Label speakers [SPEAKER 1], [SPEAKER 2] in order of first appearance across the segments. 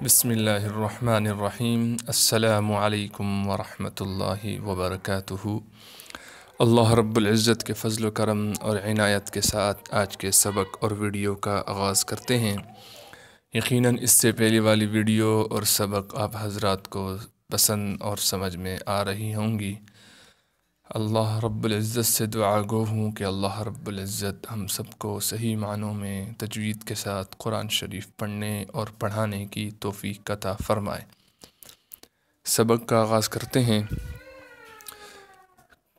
[SPEAKER 1] بسم اللہ الرحمن الرحیم السلام علیکم ورحمۃ اللہ وبرکاتہ۔ اللہ رب العزت کے فضل و کرم اور عنایت کے ساتھ آج کے سبق اور ویڈیو کا آغاز کرتے ہیں۔ یقیناً اس سے پہلے والی ویڈیو اور سبق آپ حضرات کو پسند اور سمجھ میں آ رہی ہوں گی۔ اللہ رب العزت سے دعا گو ہوں کہ اللہ رب العزت ہم سب کو صحیح معنوں میں تجوید کے ساتھ قرآن شریف پڑھنے اور پڑھانے کی توفیق عطا فرمائے۔ سبق کا آغاز کرتے ہیں۔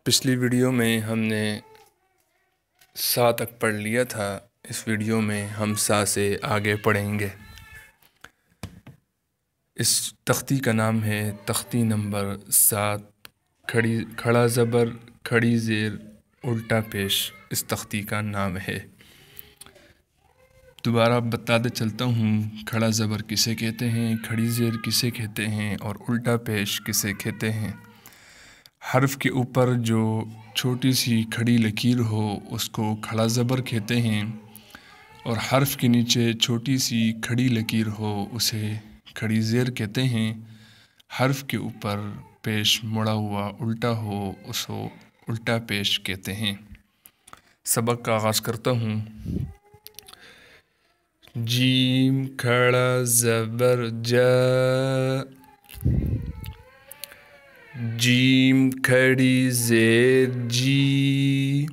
[SPEAKER 1] پچھلی ویڈیو میں ہم نے سا تک پڑھ لیا تھا، اس ویڈیو میں ہم سا سے آگے پڑھیں گے۔ اس تختی کا نام ہے تختی نمبر 7، کھڑا زبر کھڑی زیر الٹا پیش اس تختی کا نام ہے۔ دوبارہ بتاتے چلتا ہوں، کھڑا زبر کسے کہتے ہیں، کھڑی زیر کسے کہتے ہیں اور الٹا پیش کسے کہتے ہیں۔ حرف کے اوپر جو چھوٹی سی کھڑی لکیر ہو اس کو کھڑا زبر کہتے ہیں، اور حرف کے نیچے چھوٹی سی کھڑی لکیر ہو اسے کھڑی زیر کہتے ہیں۔ حرف کے اوپر پیش مڑا ہوا الٹا ہو اس کو الٹا پیش کہتے ہیں۔ سبق کا آغاز کرتا ہوں۔ جیم کھڑا زبر جا، جیم کھڑی زیر جی،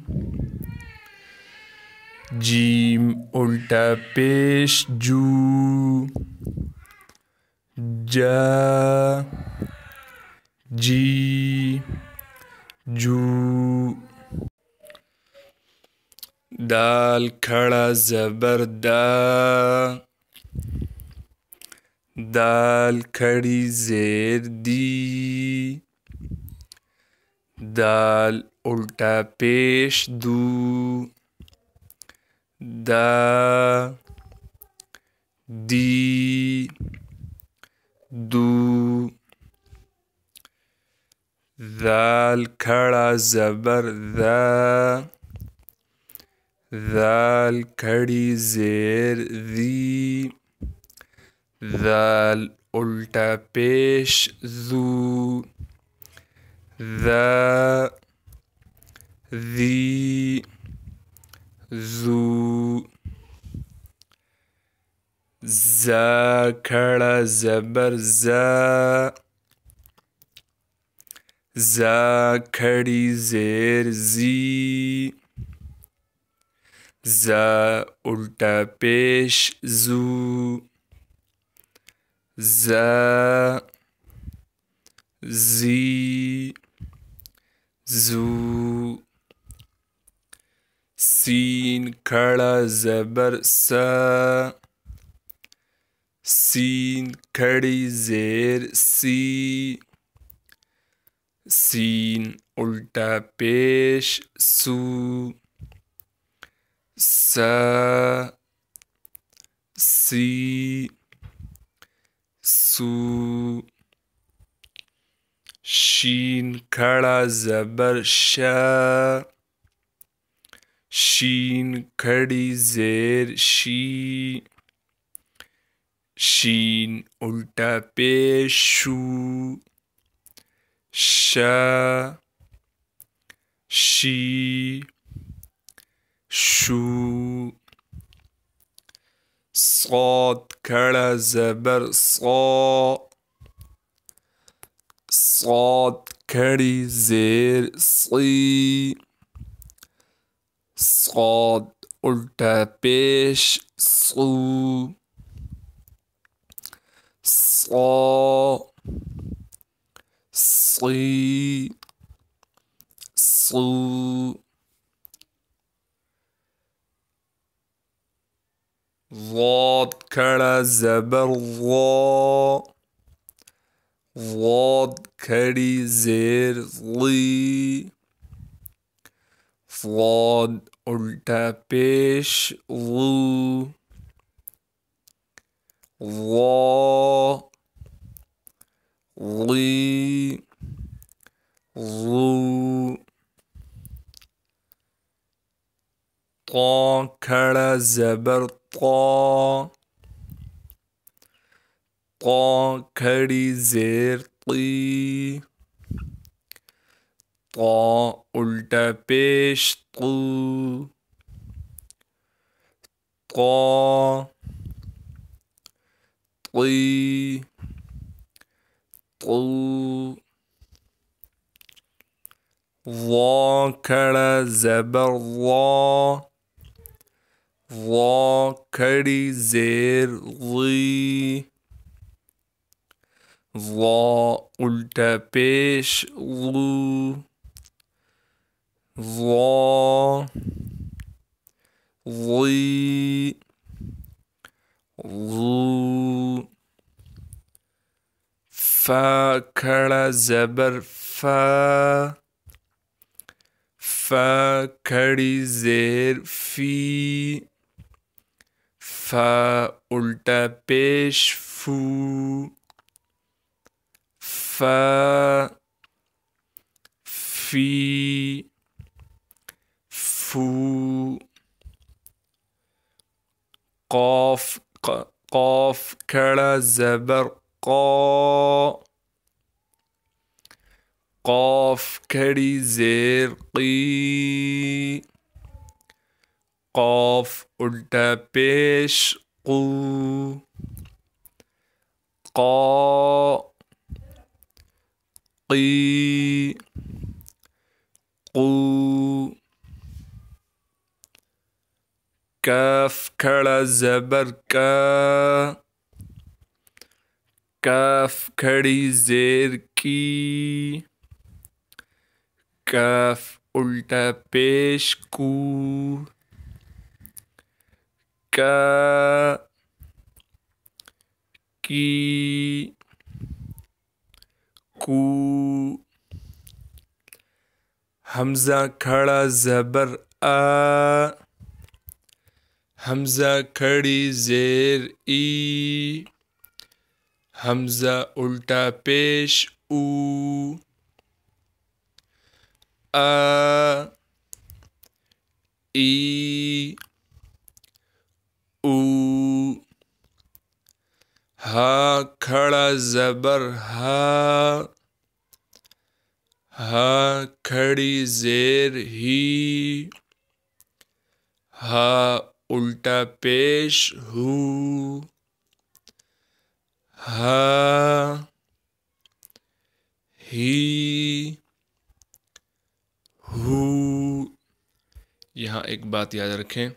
[SPEAKER 1] جیم الٹا پیش جو، جا جی جو۔ دال کھڑا زبر دا، دال کھڑی زیر دی، دال الٹا پیش دو، دا دی دو۔ ذال کھڑا زبر ذا، ذال کھڑی زیر ذی، ذال الٹا پیش ذو، ذا ذی ذو۔ زا کھڑا زبر زا، زا کھڑی زیر زی، زا الٹا پیش زو، زا زی زو۔ سین کھڑا زبر سا، سین کھڑی زیر سی، سین الٹا پیش سو، سا سی سو۔ شین کھڑا زبر شا، شین کھڑی زیر شی، شین الٹا پیش شو، شا شی شو۔ صاد کھڑا زبر صا، صاد کھڑی زیر صی، صاد الٹا پیش صو، صا صی صو۔ ضاد کھڑا زبر ضا، ضاد کھڑی زیر ضی، ضاد الٹا پیش ضو، ضا ضی ضو۔ طا کھڑا زبر طا، طا کھڑی زیر طی، طا الٹا پیش طو، طا طی طو، ظا کھڑا زبر ظا، ظا کھڑی زیر ظی، ظا الٹا پیش ظو، ظا ظی ظو، فا کھڑا زبر فا، فا کھڑی زیر فی، فا الٹا پیش فو، فا فی فو، قاف قاف کھڑا زبر قا، قاف کھڑی زیر قی، قاف الٹا پیش قو، قا قی قو، کاف کھڑا زبر کا، کاف کھڑی زیر کی، کاف الٹا پیش کو، کا کی کو، حمزہ کھڑا زبر آ، حمزہ کھڑی زیر ای، حمزہ الٹا پیش او، آ ای او، ہا کھڑا زبر ہا، ہا کھڑی زیر ہی، ہا الٹا پیش ہو، ہا ہی ہو۔ یہاں ایک بات یاد رکھیں،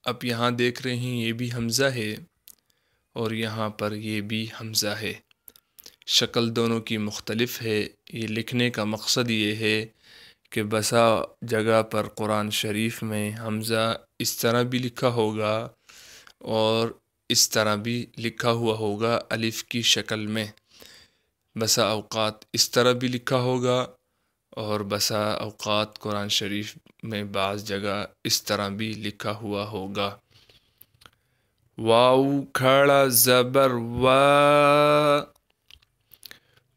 [SPEAKER 1] اب یہاں دیکھ رہے ہیں یہ بھی حمزہ ہے اور یہاں پر یہ بھی حمزہ ہے، شکل دونوں کی مختلف ہے۔ یہ لکھنے کا مقصد یہ ہے کہ بسا جگہ پر قرآن شریف میں حمزہ اس طرح بھی لکھا ہوگا اور اس طرح بھی لکھا ہوا ہوگا الف کی شکل میں، بسا اوقات اس طرح بھی لکھا ہوگا اور بسا اوقات قرآن شریف میں بعض جگہ اس طرح بھی لکھا ہوا ہوگا۔ واو کھڑا زبر وا،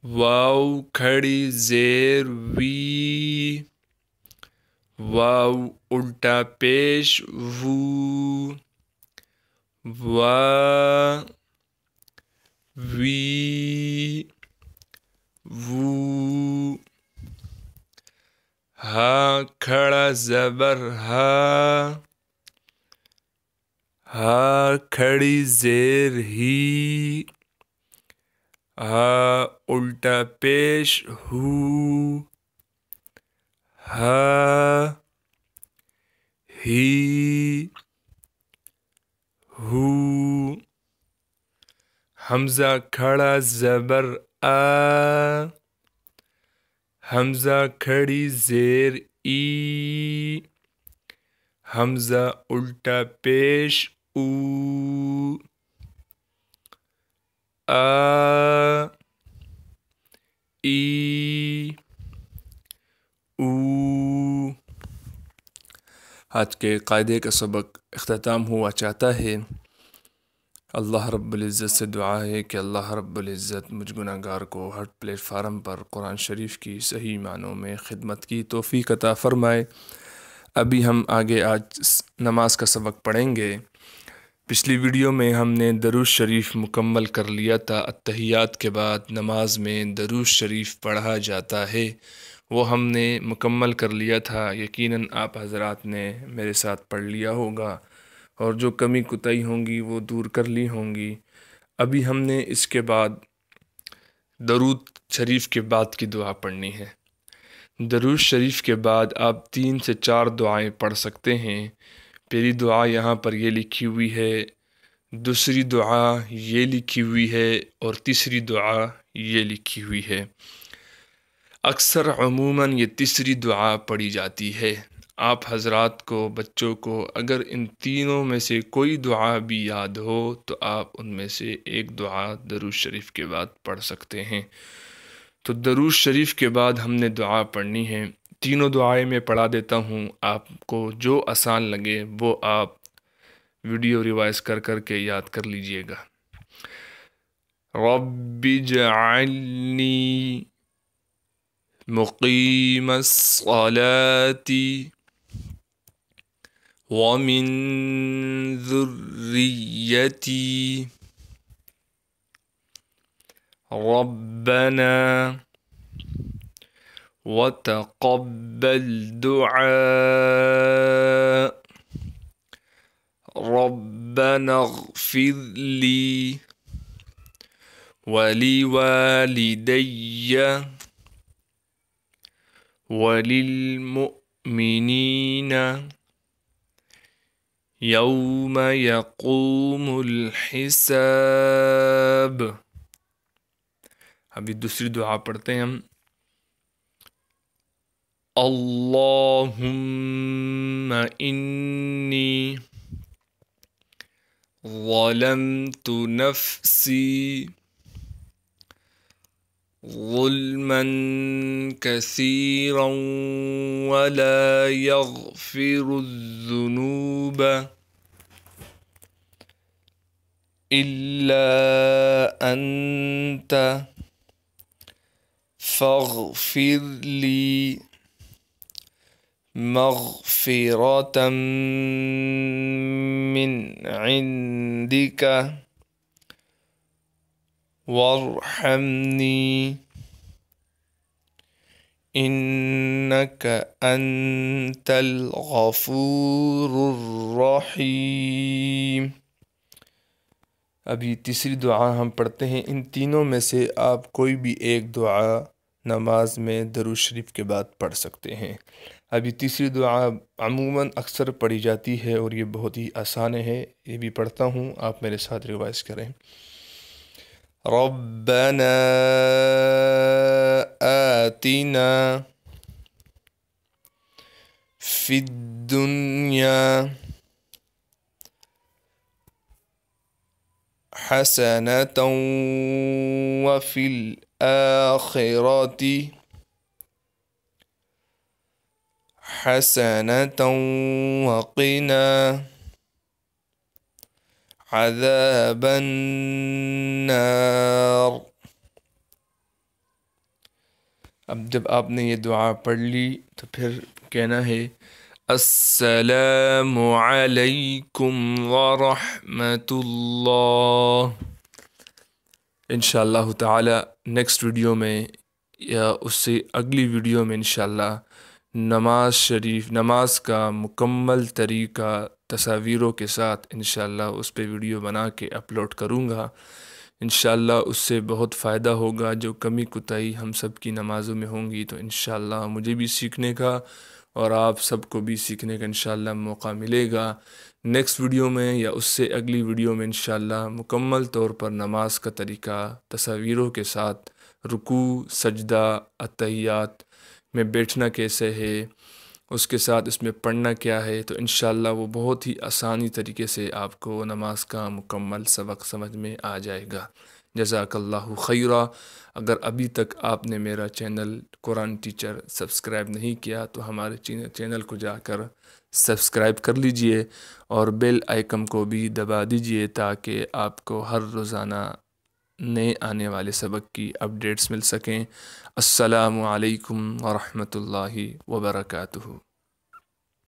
[SPEAKER 1] واو کھڑی زیر وی، واو الٹا پیش وو، وا وی وو، ہا کھڑا زبر ہا، ہا کھڑی زیر ہی، ہا الٹا پیش ہو، ہا ہی ہو، حمزہ کھڑا زبر آ، حمزہ کھڑی زیر ای، حمزہ الٹا پیش او، آ ای او۔ آج کے قاعدے کا سبق اختتام ہوا چاہتا ہے۔ اللہ رب العزت سے دعا ہے کہ اللہ رب العزت مجھ گناہ گار کو ہر پلیٹ فارم پر قرآن شریف کی صحیح معنوں میں خدمت کی توفیق عطا فرمائے۔ ابھی ہم آگے آج نماز کا سبق پڑھیں گے۔ پچھلی ویڈیو میں ہم نے درود شریف مکمل کر لیا تھا۔ اتحیات کے بعد نماز میں درود شریف پڑھا جاتا ہے، وہ ہم نے مکمل کر لیا تھا۔ یقیناً آپ حضرات نے میرے ساتھ پڑھ لیا ہوگا اور جو کمی کوتاہی ہوں گی وہ دور کر لی ہوں گی۔ ابھی ہم نے اس کے بعد درود شریف کے بعد کی دعا پڑھنی ہے۔ درود شریف کے بعد آپ 3 سے 4 دعائیں پڑھ سکتے ہیں۔ پہلی دعا یہاں پر یہ لکھی ہوئی ہے، دوسری دعا یہ لکھی ہوئی ہے اور تیسری دعا یہ لکھی ہوئی ہے۔ اکثر عموماً یہ تیسری دعا پڑھی جاتی ہے۔ آپ حضرات کو، بچوں کو اگر ان تینوں میں سے کوئی دعا بھی یاد ہو تو آپ ان میں سے ایک دعا درود شریف کے بعد پڑھ سکتے ہیں۔ تو درود شریف کے بعد ہم نے دعا پڑھنی ہے۔ تینوں دعائیں میں پڑھا دیتا ہوں، آپ کو جو آسان لگے وہ آپ ویڈیو ریوائز کر کر کے یاد کر لیجئے گا۔ رب اجعلنی مقیم الصلاة ومن ذریتی ربنا وتقبل دعاء ربنا اغفر لي ولوالدي وللمؤمنين يوم يقوم الحساب۔ ابھی دوسری دعا پڑھتے ہیں ہم۔ اللہم انی ظلمت نفسی ظلما كثيرا ولا يغفر الذنوب إلا أنت فاغفر لي مغفرة من عندك وارحمني إنك أنت الغفور الرحيم۔ ابھی تیسری دعا ہم پڑھتے ہیں۔ ان تینوں میں سے آپ کوئی بھی ایک دعا نماز میں درود شریف کے بعد پڑھ سکتے ہیں۔ ابھی تیسری دعا عموماً اکثر پڑھی جاتی ہے اور یہ بہت ہی آسان ہے، یہ بھی پڑھتا ہوں، آپ میرے ساتھ ریوائز کریں۔ ربنا آتنا فی الدنیا حسنة وفي الآخرة حسنة وقنا عذاب النار۔ اب جب آپ نے یہ دعا پڑھ لی تو پھر کہنا ہے السلام علیکم ورحمۃ اللہ۔ انشاءاللہ تعالی نیکسٹ ویڈیو میں یا اس سے اگلی ویڈیو میں انشاءاللہ نماز کا مکمل طریقہ تصاویروں کے ساتھ انشاءاللہ اس پہ ویڈیو بنا کے اپلوڈ کروں گا۔ انشاءاللہ اس سے بہت فائدہ ہوگا۔ جو کمی کوتاہی ہم سب کی نمازوں میں ہوں گی تو انشاءاللہ مجھے بھی سیکھنے کا اور آپ سب کو بھی سیکھنے کا انشاءاللہ موقع ملے گا۔ نیکسٹ ویڈیو میں یا اس سے اگلی ویڈیو میں انشاءاللہ مکمل طور پر نماز کا طریقہ تصاویروں کے ساتھ، رکوع، سجدہ، اتحیات میں بیٹھنا کیسے ہے، اس کے ساتھ اس میں پڑھنا کیا ہے، تو انشاءاللہ وہ بہت ہی آسانی طریقے سے آپ کو نماز کا مکمل سبق سمجھ میں آ جائے گا۔ جزاک اللہ خیرہ۔ اگر ابھی تک آپ نے میرا چینل قرآن ٹیچر سبسکرائب نہیں کیا تو ہمارے چینل کو جا کر سبسکرائب کر لیجئے اور بیل آئیکن کو بھی دبا دیجئے تاکہ آپ کو ہر روزانہ نئے آنے والے سبق کی اپڈیٹس مل سکیں۔ السلام علیکم ورحمۃ اللہ وبرکاتہ۔